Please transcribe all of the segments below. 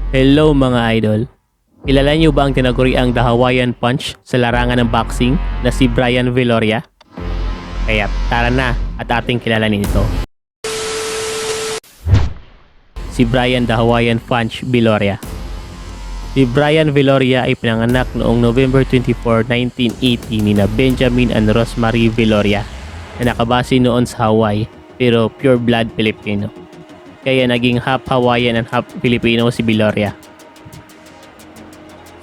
Hello mga idol. Kilala niyo ba ang tinaguriang The Hawaiian Punch sa larangan ng boxing na si Brian Viloria? Kaya tara na at ating kilalanin ito. Si Brian The Hawaiian Punch Viloria. Si Brian Viloria ay pinanganak noong November 24, 1980 ni na Benjamin and Rosemary Viloria na nakabase noon sa Hawaii pero pure blood Filipino. Kaya naging half Hawaiian and half Filipino si Viloria.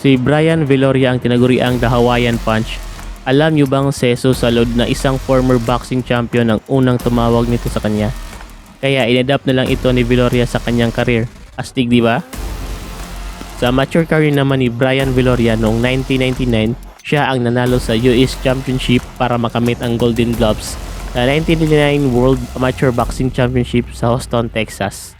Si Brian Viloria ang tinaguriang The Hawaiian Punch. Alam niyo bang Seso Salud na isang former boxing champion ang unang tumawag nito sa kanya? Kaya inadapt na lang ito ni Viloria sa kanyang career. Astig, di ba? Sa amateur career naman ni Brian Viloria noong 1999, siya ang nanalo sa US Championship para makamit ang Golden Gloves sa 1999 World Amateur Boxing Championship sa Houston, Texas.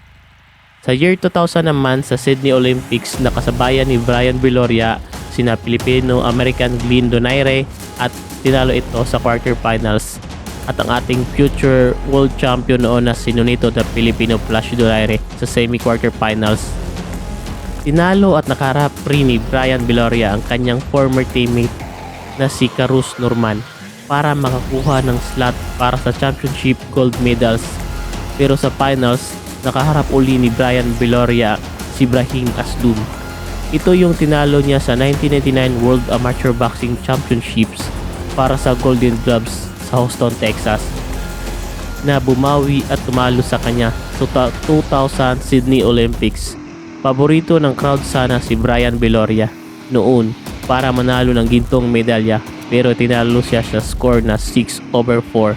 Sa year 2000 naman sa Sydney Olympics, nakasabayan ni Brian Viloria sina Filipino-American Glenn Donaire at tinalo ito sa quarterfinals. At ang ating future world champion noon na si Nonito the Filipino Flash Donaire sa semi-quarterfinals. Tinalo at nakaharap rin ni Brian Viloria ang kanyang former teammate na si Carus Norman para makakuha ng slot para sa championship gold medals. Pero sa finals, nakaharap uli ni Brian Viloria si Brahim Asdum. Ito yung tinalo niya sa 1999 World Amateur Boxing Championships para sa Golden Gloves sa Houston, Texas, na bumawi at tumalo sa kanya sa 2000 Sydney Olympics. Paborito ng crowd sana si Brian Viloria noon para manalo ng gintong medalya, pero tinalo siya sa score na 6/4.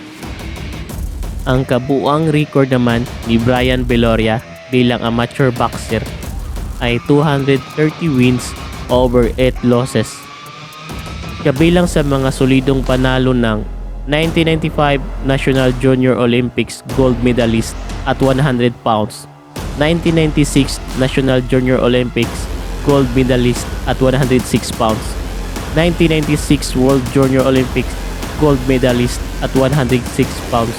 Ang kabuuang record naman ni Brian Viloria bilang amateur boxer ay 230 wins over 8 losses. Kabilang sa mga solidong panalo ng 1995 National Junior Olympics gold medalist at 100 pounds, 1996 National Junior Olympics gold medalist at 106 pounds, 1996 World Junior Olympics gold medalist at 106 pounds,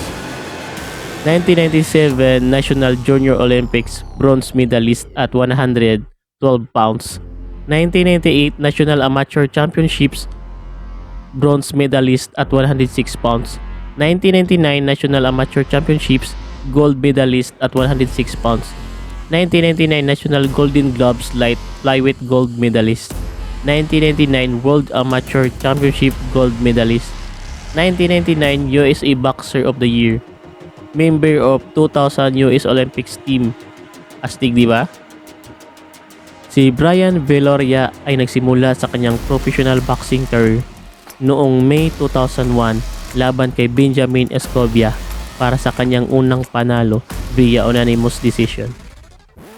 1997 National Junior Olympics bronze medalist at 112 pounds, 1998 National Amateur Championships bronze medalist at 106 pounds, 1999 National Amateur Championships gold medalist at 106 pounds, 1999 National Golden Gloves light flyweight gold medalist, 1999 World Amateur Championship gold medalist, 1999 USA Boxer of the Year, member of 2000 US Olympics team. Astig, di ba? Si Brian Viloria ay nagsimula sa kanyang professional boxing career noong May 2001 laban kay Benjamin Escobia para sa kanyang unang panalo via unanimous decision.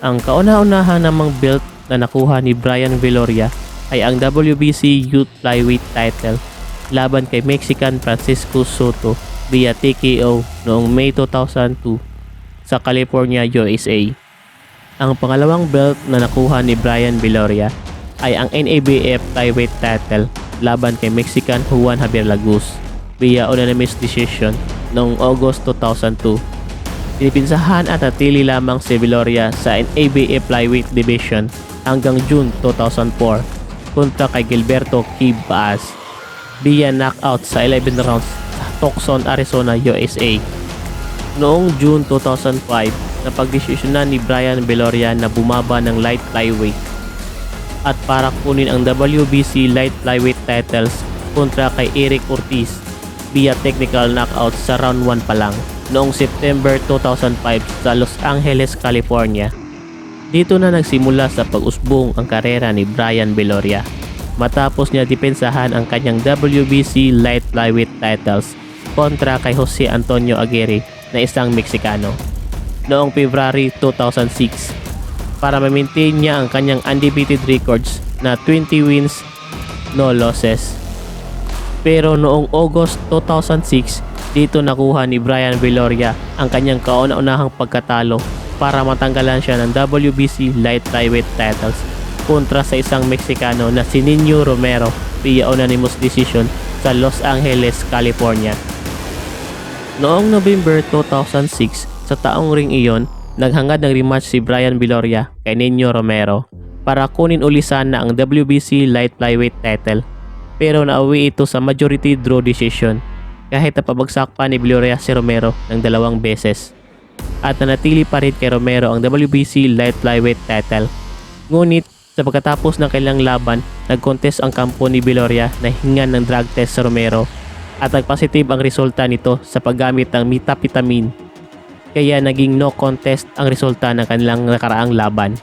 Ang kauna-unahan namang belt na nakuha ni Brian Viloria ay ang WBC Youth Flyweight title laban kay Mexican Francisco Soto via TKO noong May 2002 sa California, USA. Ang pangalawang belt na nakuha ni Brian Viloria ay ang NABF Flyweight title laban kay Mexican Juan Javier Laguz via unanimous decision noong August 2002. Pinipinsahan at natili lamang si Viloria sa NABF Flyweight Division hanggang June 2004 kontra kay Gilberto Kib Baaz via knockout sa 11 rounds sa Tucson, Arizona, USA. Noong June 2005, napagdesisyonan ni Brian Viloria na bumaba ng light flyweight at para kunin ang WBC light flyweight titles kontra kay Eric Ortiz via technical knockout sa round 1 pa lang noong September 2005 sa Los Angeles, California. Dito na nagsimula sa pag-usbong ang karera ni Brian Viloria matapos niya depensahan ang kanyang WBC light flyweight titles kontra kay Jose Antonio Aguirre na isang Meksikano noong February 2006 para ma-maintain niya ang kanyang undefeated records na 20 wins, no losses. Pero noong August 2006, dito nakuha ni Brian Viloria ang kanyang kauna-unahang pagkatalo para matanggalan siya ng WBC light flyweight titles kontra sa isang Meksikano na si Nino Romero via unanimous decision sa Los Angeles, California. Noong November 2006, sa taong ring iyon, naghangad ng rematch si Brian Viloria kay Nino Romero para kunin uli sana ang WBC Light Flyweight title, pero nauwi ito sa majority draw decision kahit napabagsak pa ni Villoria si Romero ng 2 beses. At nanatili pa rin kay Romero ang WBC Light Flyweight title. Ngunit sa pagkatapos ng kailang laban, nag-contest ang kampo ni Villoria na hingan ng drug test sa Romero at nagpositive ang resulta nito sa paggamit ng methamphetamine. Kaya naging no contest ang resulta ng kanilang nakaraang laban.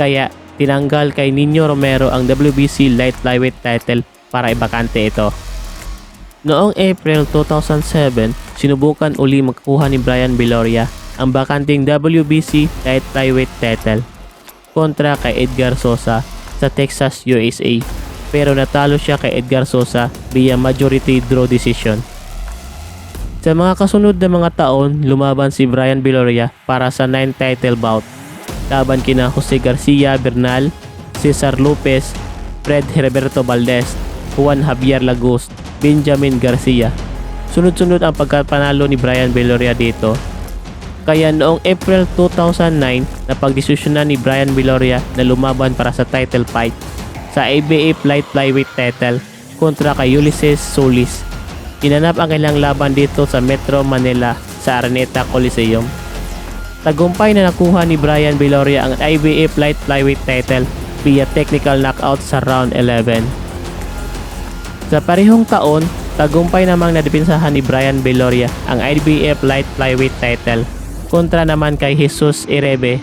Kaya tinanggal kay Nino Romero ang WBC Light Flyweight title para ibakante ito. Noong April 2007, sinubukan uli magkuha ni Bryan Villoria ang bakanting WBC Light Flyweight title kontra kay Edgar Sosa sa Texas, USA, pero natalo siya kay Edgar Sosa via majority draw decision. Sa mga kasunod na mga taon, lumaban si Bryan Villoria para sa 9 title bout laban kina Jose Garcia Bernal, Cesar Lopez, Fred Herberto Valdez, Juan Javier Lagos, Benjamin Garcia. Sunod-sunod ang pagkapanalo ni Bryan Villoria dito. Kaya noong April 2009, napagdesisyonan ni Bryan Villoria na lumaban para sa title fight sa ABA Light Flyweight title kontra kay Ulysses Solis. Ginanap ang kailang laban dito sa Metro Manila sa Araneta Coliseum. Tagumpay na nakuha ni Bryan Villoria ang IBF Light Flyweight title via technical knockout sa round 11. Sa parehong taon, tagumpay namang nadepensahan ni Bryan Villoria ang IBF Light Flyweight title kontra naman kay Jesus Irebe.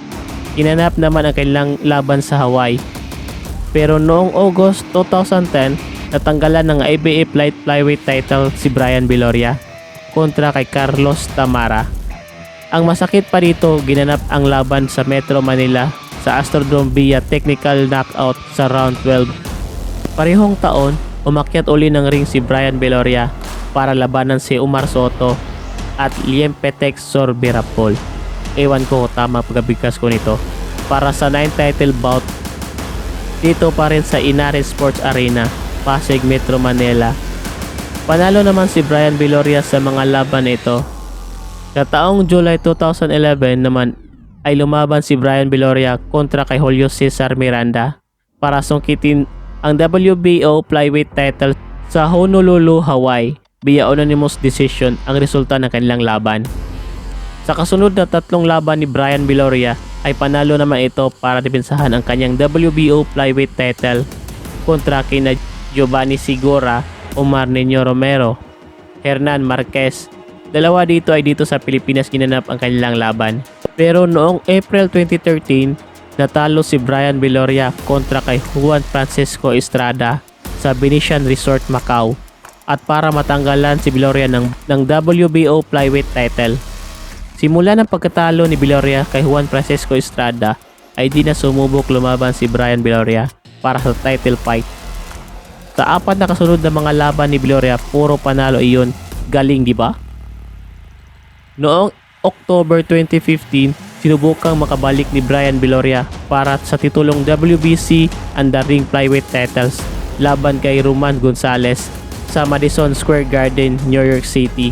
Ginanap naman ang kailang laban sa Hawaii. Pero noong August 2010, natanggalan ng IBF Light Flyweight title si Bryan Villoria kontra kay Carlos Tamara. Ang masakit pa dito, ginanap ang laban sa Metro Manila sa Astrodome via technical knockout sa round 12. Parehong taon, umakyat uli ng ring si Bryan Villoria para labanan si Umar Soto at Liempetex Sorbirapol. Ewan ko tama pagkabigkas ko nito. Para sa 9 title bout dito pa rin sa Inares Sports Arena, Pasig, Metro Manila. Panalo naman si Bryan Villoria sa mga laban nito. Sa taong July 2011 naman ay lumaban si Bryan Villoria kontra kay Julio Cesar Miranda para sungkitin ang WBO Flyweight title sa Honolulu, Hawaii via unanimous decision ang resulta ng kanilang laban. Sa kasunod na 3 laban ni Bryan Villoria ay panalo naman ito para depensahan ang kanyang WBO Flyweight title kontra kina Giovanni Sigora, Omar Nino Romero, Hernan Marquez. Dalawa dito ay dito sa Pilipinas ginanap ang kanilang laban. Pero noong April 2013, natalo si Bryan Villoria kontra kay Juan Francisco Estrada sa Venetian Resort Macau at para matanggalan si Villoria ng WBO Flyweight title. Simula ng pagkatalo ni Villoria kay Juan Francisco Estrada ay di na sumubok lumaban si Bryan Villoria para sa title fight. Sa 4 na kasunod na mga laban ni Villoria, puro panalo iyon. Galing, di ba? Noong October 2015, sinubukang makabalik ni Bryan Villoria para sa titulong WBC and the Ring Flyweight titles laban kay Roman Gonzalez sa Madison Square Garden, New York City.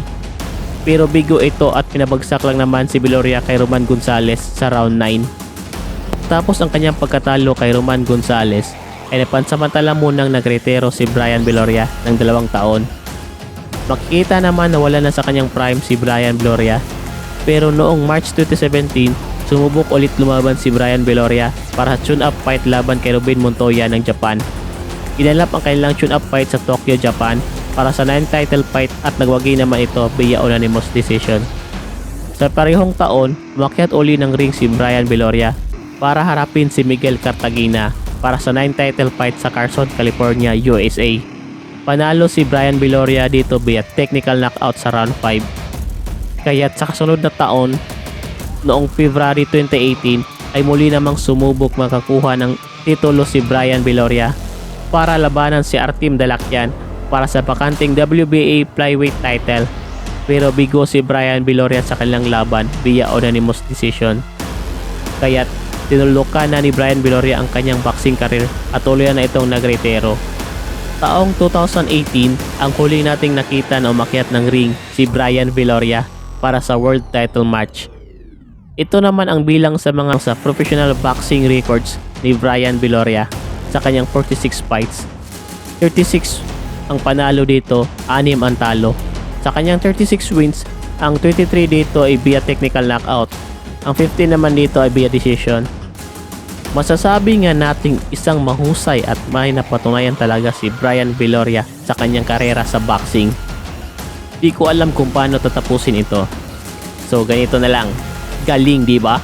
Pero bigo ito at pinabagsak lang naman si Villoria kay Roman Gonzalez sa round 9. Tapos ang kanyang pagkatalo kay Roman Gonzalez ay napansamantala munang nagretiro si Bryan Villoria ng 2 taon. Makikita naman na wala na sa kanyang prime si Bryan Villoria. Pero noong March 2017, sumubok ulit lumaban si Bryan Villoria para sa tune-up fight laban kay Robin Montoya ng Japan. Ginanap ang kanilang tune-up fight sa Tokyo, Japan para sa 9 title fight at nagwagi naman ito via unanimous decision. Sa parehong taon, umakyat uli ng ring si Bryan Villoria para harapin si Miguel Cartagena para sa 9 title fight sa Carson, California, USA. Panalo si Bryan Villoria dito via technical knockout sa round 5. Kaya't sa kasunod na taon, noong February 2018 ay muli namang sumubok makakuha ng titulo si Bryan Villoria para labanan si Artem Dalakyan para sa bakanting WBA Flyweight title. Pero bigo si Bryan Villoria sa kanilang laban via unanimous decision. Kaya't tinulukan na ni Bryan Villoria ang kanyang boxing career at tuloy na itong nagretiro. Taong 2018, ang huli nating nakita na umakyat ng ring si Bryan Villoria para sa world title match. Ito naman ang bilang sa mga sa professional boxing records ni Brian Viloria sa kanyang 46 fights. 36 ang panalo dito, 6 ang talo. Sa kanyang 36 wins, ang 23 dito ay via technical knockout. Ang 15 naman dito ay via decision. Masasabi nga nating isang mahusay at may napatunayan talaga si Brian Viloria sa kanyang karera sa boxing. Di ko alam kung paano tatapusin ito. So ganito na lang. Galing, di ba?